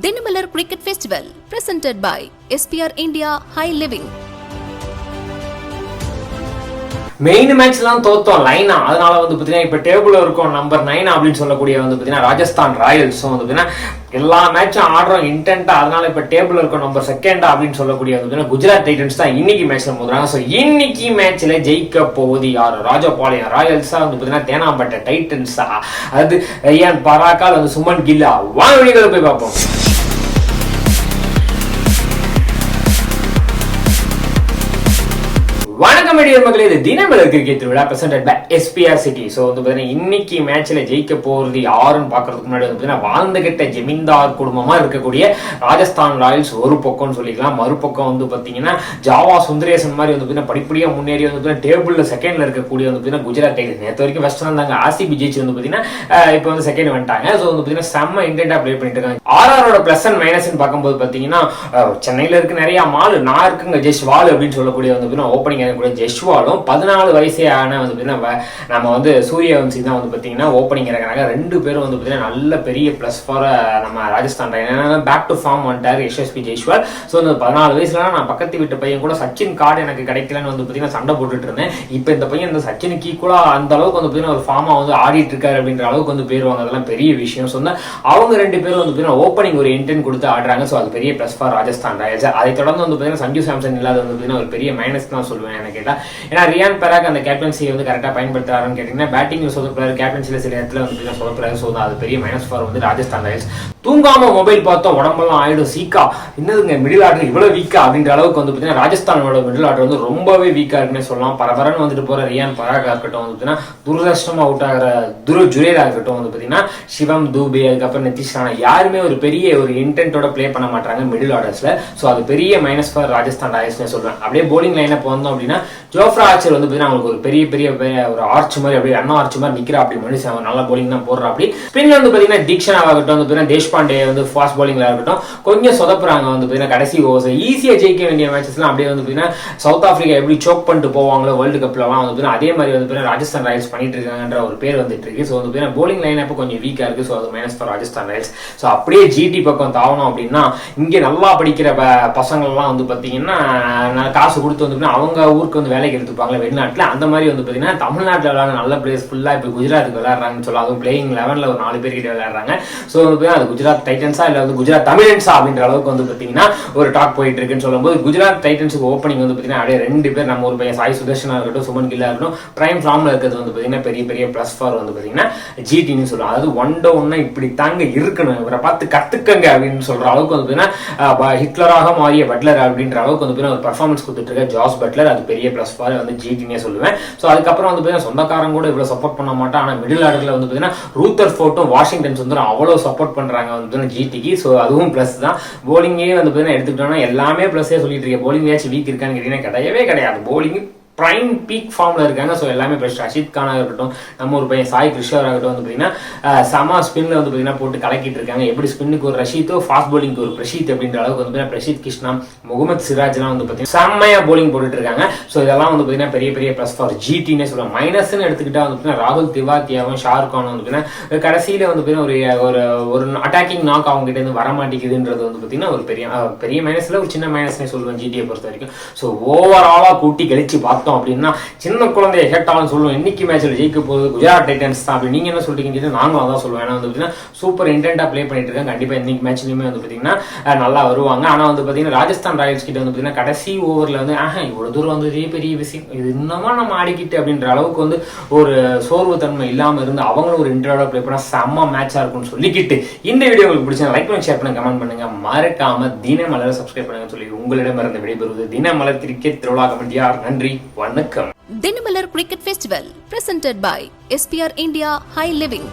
Dinamalar Cricket Festival presented by SPR India High Living. Main மேட்ச்லாம் தோத்தோம் லைனா, அதனால வந்து பார்த்தீங்கன்னா இப்போ டேபிள் இருக்கும் நம்பர் 9 அப்படின்னு சொல்லக்கூடிய வந்து பார்த்தீங்கன்னா ராஜஸ்தான் ராயல்ஸும் வந்து பார்த்தீங்கன்னா எல்லா மேட்சும் ஆடுறோம் இன்டென்ட்டா, அதனால இப்போ டேபிள் இருக்கும் நம்பர் 2 அப்படின்னு சொல்லக்கூடிய வந்து பார்த்தீங்கன்னா குஜராத் டைட்டன்ஸ் தான் இன்னைக்கு மேட்ச்ல மோதுறாங்க. ஸோ இன்னைக்கு மேட்ச்ல ஜெயிக்க போகுது யார்? ராஜபாளையம் ராயல்ஸா வந்து பார்த்தீங்கன்னா தேனாம்பேட்டை டைட்டன்ஸா, அது ரியான் பராக்கால் வந்து சுமன் கில்லா? வாங்க வீடியோல போய் பார்ப்போம். வணக்கம் மக்களே, இது தினமலர் கிரிக்கெட் திருவிழா presented by SPR city. So வந்து பார்த்தீங்கன்னா இன்னைக்கு மேட்ச்ல ஜெயிக்க போறது யாருன்னு பார்க்கறதுக்கு முன்னாடி வந்து பார்த்தீங்கன்னா வாழ்ந்துகிட்ட ஜமீன்தார் குடும்பமா இருக்கக்கூடிய ராஜஸ்தான் ராயல்ஸ் ஒரு பக்கம்னு சொல்லிக்கலாம், மறுபக்கம் வந்து பார்த்தீங்கன்னா ஜாவா சுந்தரேசன் மாதிரி வந்து பார்த்தீங்கன்னா படிப்படியா முன்னேறி வந்து பார்த்தீங்கன்னா டேபிள்ல செகண்ட்ல இருக்கக்கூடிய வந்து பார்த்தீங்கன்னா குஜராத் டைட்டன்ஸ். நேற்று வரைக்கும் ஃபர்ஸ்ட் வந்தாங்க, RCB ஜெயிச்சு வந்து பார்த்தீங்கன்னா இப்போ வந்து செகண்ட் வந்துட்டாங்க. ஸோ வந்து பார்த்தீங்கன்னா செம்ம இன்டென்டா ப்ளே பண்ணிட்டு இருக்காங்க. RRோட பிளஸ் அண்ட் மைனஸ் பார்க்கும்போது பார்த்தீங்கன்னா சென்னையில இருக்கு நிறைய மால், நான் இருக்குங்க ஜெஷ்வால் அப்படின்னு சொல்லக்கூடிய வந்து பார்த்தீங்கன்னா ஓப்பனிங் கூட ஜெஷ்வாலும் 14 வயசே ஆன வந்து நம்ம வந்து சூரியவம்சி தான் வந்து பார்த்தீங்கன்னா ஓப்பனிங் இறக்குறாங்க. ரெண்டு பேரும் வந்து பார்த்தீங்கன்னா நல்ல பெரிய பிளஸ் ஃபார் நம்ம ராஜஸ்தான் பேக் டு ஃபார்ம் வந்துட்டார் SSP ஜெய்ஸ்வால். ஸோ இந்த 14 வயசுல நான் பக்கத்து வீட்டு பையன் கூட சச்சின் கார்டு எனக்கு கிடைக்கலன்னு வந்து பார்த்தீங்கன்னா சண்டை போட்டுட்டு இருந்தேன். இப்போ இந்த பையன் இந்த சச்சினுக்கு ஈக்குவலா அந்த அளவுக்கு வந்து பார்த்தீங்கன்னா ஒரு ஃபார்மா வந்து ஆடிட்டு இருக்காரு அப்படின்ற அளவுக்கு வந்து பேருவாங்க. அதெல்லாம் பெரிய விஷயம். ஸோ அவங்க ரெண்டு பேரும் வந்து பார்த்தீங்கன்னா ஓப்பனிங் ஒரு இன்டென்ட் கொடுத்து ஆடுறாங்க. ஸோ அது பெரிய பிளஸ் ஃபார் ராஜஸ்தான் ராயல்ஸ். அதை தொடர்ந்து வந்து பார்த்தீங்கன்னா சஞ்சு சாம்சன் இல்லாத வந்து பார்த்தீங்கன்னா ஒரு பெரிய மைனஸ் தான் சொல்லுவேன் எனக்கு கேட்டா. ஏன்னா ரியான் பராக் அந்த கேப்டன்சி வந்து கரெக்டா பயன்படுத்துறாருன்னு கேட்டீங்கன்னா பேட்டிங் சொதப்புறாரு, கேப்டன்சில சில இடத்துல வந்து சொதப்புறாரு. ஸோ அது பெரிய மைனஸ் ஃபார் வந்து ராஜஸ்தான் ராயல்ஸ். தூங்காம மொபைல் பார்த்தோம் உடம்பெல்லாம் ஆயிடும் சீக்கா, என்னதுங்க மிடில் ஆர்டர் இவ்வளவு வீக்கா அப்படின்ற அளவுக்கு வந்து பார்த்தீங்கன்னா ராஜஸ்தானோட மிடில் ஆர்டர் வந்து ரொம்பவே வீக்கா இருக்குன்னு சொல்லலாம். பரபரன்னு வந்துட்டு போற ரியான் பராகா இருக்கட்டும் வந்து பார்த்தீங்கன்னா துரதிருஷ்டமா அவுட் ஆகிற துரு ஜுரேரா இருக்கட்டும் வந்து பார்த்தீங்கன்னா சிவம் தூபே அதுக்கப்புறம் நிதிஷ் ராணா யாருமே ஒரு பெரிய ஒரு இன்டென்ட்டோட பிளே பண்ண மாட்டாங்க மிடில் ஆர்டர்ஸ்ல. ஸோ அது பெரிய மைனஸ் ஃபார் ராஜஸ்தான் ராயல்ஸ்னு சொல்றேன். அப்படியே போலிங் லைன் அப் வந்தோம் அப்படின்னா ஜோஃப்ரா ஆர்ச்சர் வந்து பார்த்தீங்கன்னா அவங்களுக்கு ஒரு பெரிய ஒரு ஆர்ச் மாதிரி அப்படியே அண்ணா ஆர்ச் மாதிரி நிக்கிறா, அப்படி மனுஷன் நல்லா போலிங் தான் போடுறா. அப்படி ஸ்பின்ல வந்து பார்த்தீங்கன்னா தீக்ஷனா ஆகட்டும் வந்து பார்த்தீங்கன்னா தேஷ்பாண்டே வந்து ஃபாஸ்ட் போலிங்ல இருக்கட்டும் கொஞ்சம் சொதப்புறாங்க வந்து பார்த்தீங்கன்னா கடைசி ஓவர்ஸ் ஈஸியா ஜெயிக்க வேண்டிய மேட்சஸ்லாம் அப்படியே வந்து பார்த்தீங்கன்னா சவுத் ஆப்பிரிக்கா எப்படி சோக் பண்ணிட்டு போவாங்களோ வேர்ல்டு கப்லலாம் வந்து பார்த்தீங்கன்னா அதே மாதிரி வந்து பார்த்தீங்கன்னா ராஜஸ்தான் ராயல்ஸ் பண்ணிட்டு இருக்காங்கன்ற ஒரு பேர் வந்துட்டு இருக்கு. ஸோ வந்து பார்த்தீங்கன்னா போலிங் லைன் அப்போ கொஞ்சம் வீக்கா இருக்கு. ஸோ அது minus for Rajasthan Royals. So அப்படியே GT பக்கம் தாவணும் அப்படின்னா இங்கே நல்லா படிக்கிற பசங்கள்லாம் வந்து பார்த்தீங்கன்னா காசு கொடுத்து வந்து அவங்க ஊருக்கு வந்து வேலைக்கு எடுத்துப்பாங்களே வெளிநாட்டில், அந்த மாதிரி வந்து பார்த்தீங்கன்னா தமிழ்நாட்டில் விளையாட நல்ல பிளேயர்ஸ் ஃபுல்லாக இப்போ குஜராத்துக்கு விளையாடுறாங்கன்னு சொல்லலாம். அதுவும் பிளேயிங் 11ல் ஒரு 4 பேர் கிட்ட விளையாடுறாங்க. ஸோ வந்து அது குஜராத் டைட்டன்ஸா இல்லை வந்து குஜராத் தமிழன்ஸா அப்படின்ற அளவுக்கு வந்து பார்த்தீங்கன்னா ஒரு டாக் போயிட்டு இருக்குன்னு சொல்லும்போது குஜராத் டைட்டன்ஸுக்கு ஓப்பனிங் வந்து பார்த்தீங்கன்னா அப்படியே 2 பேர் நம்ம ஒரு பையன் சாய் சுதர்ஷனா இருக்கட்டும் சுமன் கில்லா இருக்கட்டும் பிரைம் ஃபார்ம்ல இருக்கிறது வந்து பார்த்தீங்கன்னா பெரிய பிளஸ் ஃபார் வந்து பார்த்தீங்கன்னா GTன்னு சொல்லுவோம். அதாவது ஒன்ன இப்படி தாங்க இருக்கணும், இவரை பார்த்து கத்துக்கங்க அப்படின்னு சொல்ற அளவுக்கு வந்து பார்த்தீங்கன்னா ஹிட்லராக மாறிய பட்லர் அப்படின்ற அளவுக்கு வந்து பார்த்தீங்கன்னா ஒரு பர்ஃபார்மன்ஸ் கொடுத்துட்டு இருக்க ஜாஸ் பட்லர், அது பெரிய பிளஸ் ஃபார் வந்து GTனே சொல்லுவேன். ஸோ அதுக்கப்புறம் வந்து பார்த்தீங்கன்னா சொந்தக்காரங்க கூட இவ்வளவு சப்போர்ட் பண்ண மாட்டான், ஆனால் மிடில் ஆர்டர்ல வந்து பார்த்தீங்கன்னா ரூத்தர் ஃபோர்ட்டும் வாஷிங்டன் சுந்தரம் அவ்வளவு சப்போர்ட் பண்றாங்க வந்து GTக்கு. ஸோ அதுவும் பிளஸ் தான். போலிங்கே வந்து பார்த்தீங்கன்னா எடுத்துக்கிட்டோம்னா எல்லாமே பிளஸே சொல்லிட்டு இருக்கேன். போலிங் ஏதாச்சும் வீக் இருக்கான்னு கேட்டீங்கன்னா கிடையவே கிடையாது. போலிங் பிரைம் பீக் ஃபார்ம்ல இருக்காங்க. ஸோ எல்லாமே பெஸ்ட். ரஷீத் கானா இருக்கட்டும் நம்ம ஒரு பையன் சாய் கிருஷ்ணர் ஆகட்டும் வந்து பார்த்தீங்கன்னா சமா ஸ்பின்ல வந்து பார்த்தீங்கன்னா போட்டு கலக்கிட்டு இருக்காங்க. எப்படி ஸ்பின்னுக்கு ஒரு ரஷீத்தோ ஃபாஸ்ட் போலிங்க்கு ஒரு பிரஷீத் அப்படின்ற அளவுக்கு வந்து பிரஷீத் கிருஷ்ணா முகமது சிராஜ்லாம் வந்து பார்த்தீங்கன்னா செம்மையா போலிங் போட்டுட்டு இருக்காங்க. ஸோ இதெல்லாம் வந்து பார்த்தீங்கன்னா பெரிய பிளஸ் ஃபார் GTனே சொல்லுவாங்க. மைனஸ்ன்னு எடுத்துக்கிட்டா வந்து பார்த்தீங்கன்னா ராகுல் திவாத்தியாவும் ஷாருக் கானும் வந்து பார்த்தீங்கன்னா கடைசியில வந்து பார்த்தீங்கன்னா ஒரு அட்டாக்கிங் நாக் அவங்க கிட்ட இருந்து வர மாட்டேங்குதுன்றது வந்து பார்த்தீங்கன்னா ஒரு பெரிய மைனஸ்ல ஒரு சின்ன மைனஸ்னே சொல்லுவேன் GTயை பொறுத்த வரைக்கும். ஸோ ஓவராலா கூட்டி கழிச்சு அப்படின்னா சின்ன குழந்தைய கேட்டாலும் சொல்லுவோம் இன்னைக்கு மேட்ச்ல ஜெயிக்க போகுது குஜராத் டைட்டன்ஸ் தான். அப்படி நீங்க என்ன சொல்றீங்க நாங்களும் அதான் சொல்லுவேன். ஏன்னா வந்து சூப்பர் இன்டென்ட்டா பிளே பண்ணிட்டு இருக்காங்க. கண்டிப்பா இன்னைக்கு மேட்ச்லயுமே வந்து பாத்தீங்கன்னா நல்லா வருவாங்க. ஆனா வந்து பாத்தீங்கன்னா ராஜஸ்தான் ராயல்ஸ் கிட்ட வந்து பாத்தீங்கன்னா கடைசி ஓவர்ல வந்து இவ்வளவு தூரம் வந்து பெரிய விஷயம் இது இன்னமா நம்ம ஆடிக்கிட்டு அப்படின்ற அளவுக்கு வந்து ஒரு சோர்வு தன்மை இல்லாம இருந்து அவங்களும் ஒரு இன்டர்வியூ பிளே பண்ணா செம்ம மேட்சா இருக்கும்னு சொல்லிக்கிட்டு இந்த வீடியோ உங்களுக்கு பிடிச்சா லைக் பண்ணி ஷேர் பண்ணுங்க கமெண்ட் பண்ணுங்க மறக்காம தினமலரை சப்ஸ்கிரைப் பண்ணுங்க சொல்லி உங்களிடம் இருந்து விடைபெறுவது தினமலர் கிரிக்கெட் திருவிழா கமெண்டியார். நன்றி வணக்கம். Dinamalar Cricket Festival presented by SPR India High Living.